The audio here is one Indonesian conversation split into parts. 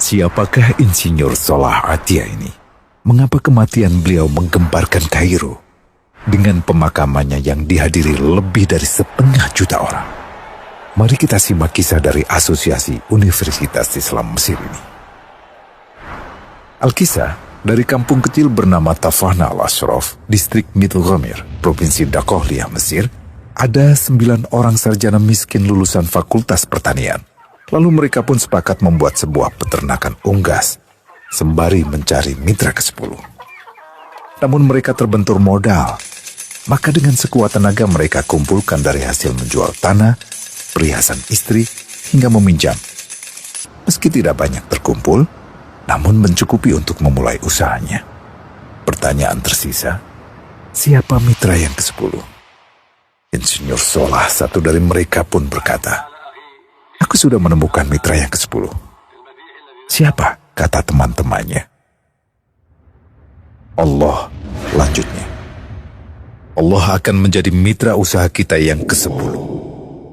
Siapakah Insinyur Solah Atia ini? Mengapa kematian beliau menggemparkan Kairo? Dengan pemakamannya yang dihadiri lebih dari 1,5 juta orang. Mari kita simak kisah dari Asosiasi Universitas Islam Mesir ini. Al-Kisah dari kampung kecil bernama Tafahna al-Ashraf, distrik Middle Ghamir, Provinsi Dakohliyah, Mesir, ada 9 orang sarjana miskin lulusan Fakultas Pertanian. Lalu mereka pun sepakat membuat sebuah peternakan unggas, sembari mencari mitra ke-10. Namun mereka terbentur modal. Maka dengan sekuat tenaga mereka kumpulkan dari hasil menjual tanah, perhiasan istri, hingga meminjam. Meski tidak banyak terkumpul, namun mencukupi untuk memulai usahanya. Pertanyaan tersisa, siapa mitra yang ke-10? Insinyur Solah, satu dari mereka, pun berkata, "Aku sudah menemukan mitra yang ke-10. Siapa?" kata teman-temannya. "Allah," lanjutnya. "Allah akan menjadi mitra usaha kita yang ke-10.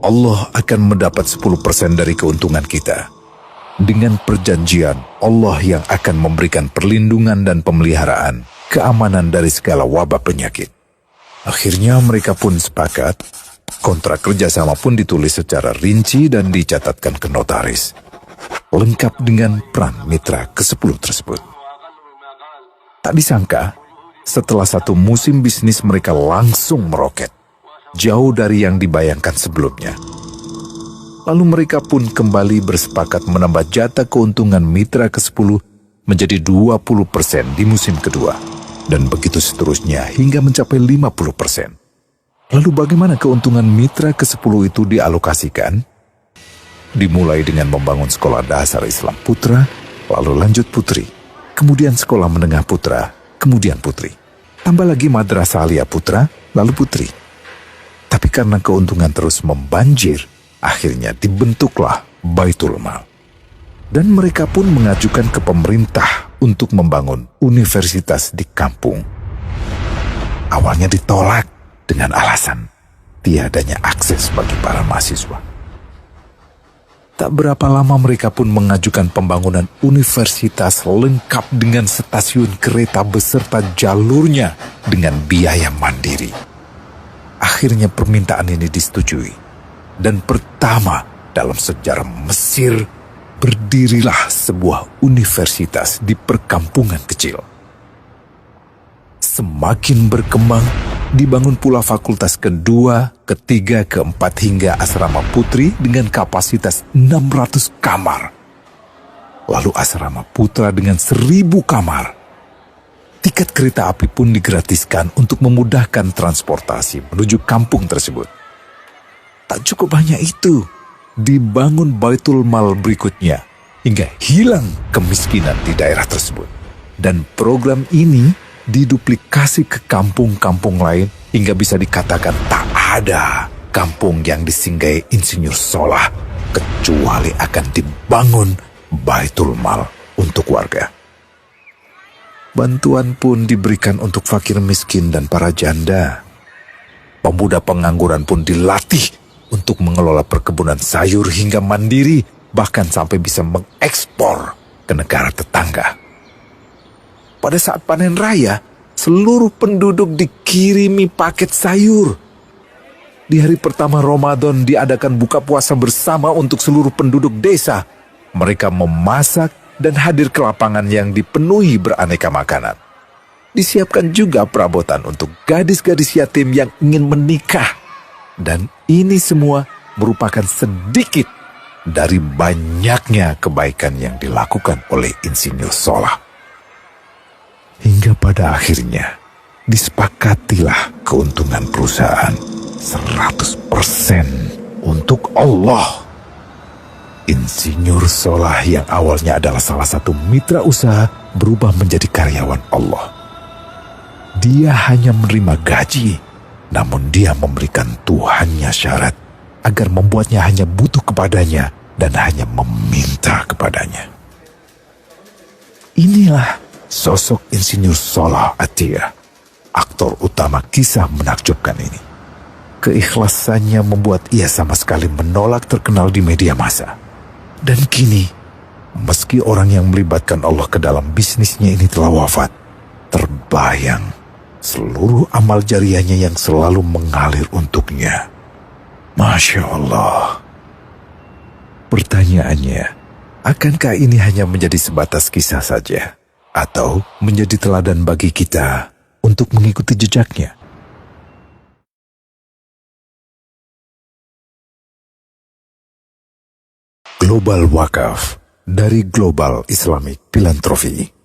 Allah akan mendapat 10% dari keuntungan kita. Dengan perjanjian, Allah yang akan memberikan perlindungan dan pemeliharaan, keamanan dari segala wabah penyakit." Akhirnya mereka pun sepakat. Kontrak kerjasama pun ditulis secara rinci dan dicatatkan ke notaris, lengkap dengan peran mitra ke-10 tersebut. Tak disangka, setelah 1 musim bisnis mereka langsung meroket, jauh dari yang dibayangkan sebelumnya. Lalu mereka pun kembali bersepakat menambah jatah keuntungan mitra ke-10 menjadi 20% di musim kedua, dan begitu seterusnya hingga mencapai 50%. Lalu bagaimana keuntungan mitra ke-10 itu dialokasikan? Dimulai dengan membangun sekolah dasar Islam putra, lalu lanjut putri, kemudian sekolah menengah putra, kemudian putri. Tambah lagi madrasah aliyah putra, lalu putri. Tapi karena keuntungan terus membanjir, akhirnya dibentuklah Baitul Mal. Dan mereka pun mengajukan ke pemerintah untuk membangun universitas di kampung. Awalnya ditolak dengan alasan tiadanya akses bagi para mahasiswa. Tak berapa lama mereka pun mengajukan pembangunan universitas lengkap dengan stasiun kereta beserta jalurnya dengan biaya mandiri. Akhirnya permintaan ini disetujui. Dan pertama dalam sejarah Mesir, berdirilah sebuah universitas di perkampungan kecil. Semakin berkembang, dibangun pula fakultas kedua, ketiga, keempat hingga asrama putri dengan kapasitas 600 kamar. Lalu asrama putra dengan 1.000 kamar. Tiket kereta api pun digratiskan untuk memudahkan transportasi menuju kampung tersebut. Tak cukup hanya itu, dibangun Baitul Mal berikutnya hingga hilang kemiskinan di daerah tersebut. Dan program ini diduplikasi ke kampung-kampung lain hingga bisa dikatakan tak ada kampung yang disinggahi Insinyur Solah kecuali akan dibangun Baitul Mal untuk warga. Bantuan pun diberikan untuk fakir miskin dan para janda. Pemuda pengangguran pun dilatih untuk mengelola perkebunan sayur hingga mandiri, bahkan sampai bisa mengekspor ke negara tetangga. Pada saat panen raya, seluruh penduduk dikirimi paket sayur. Di hari pertama Ramadan diadakan buka puasa bersama untuk seluruh penduduk desa. Mereka memasak dan hadir ke lapangan yang dipenuhi beraneka makanan. Disiapkan juga perabotan untuk gadis-gadis yatim yang ingin menikah. Dan ini semua merupakan sedikit dari banyaknya kebaikan yang dilakukan oleh Insinyur Solah. Hingga pada akhirnya disepakatilah keuntungan perusahaan 100% untuk Allah. Insinyur Solah yang awalnya adalah salah satu mitra usaha berubah menjadi karyawan Allah. Dia hanya menerima gaji, namun dia memberikan Tuhannya syarat agar membuatnya hanya butuh kepadanya dan hanya meminta kepadanya. Inilah sosok Insinyur Solah Atia, aktor utama kisah menakjubkan ini. Keikhlasannya membuat ia sama sekali menolak terkenal di media massa. Dan kini, Meski orang yang melibatkan Allah ke dalam bisnisnya ini telah wafat, terbayang seluruh amal jariahnya yang selalu mengalir untuknya. Masya Allah. Pertanyaannya, akankah ini hanya menjadi sebatas kisah saja? Atau menjadi teladan bagi kita untuk mengikuti jejaknya? Global Wakaf dari Global Islamic Philanthropy.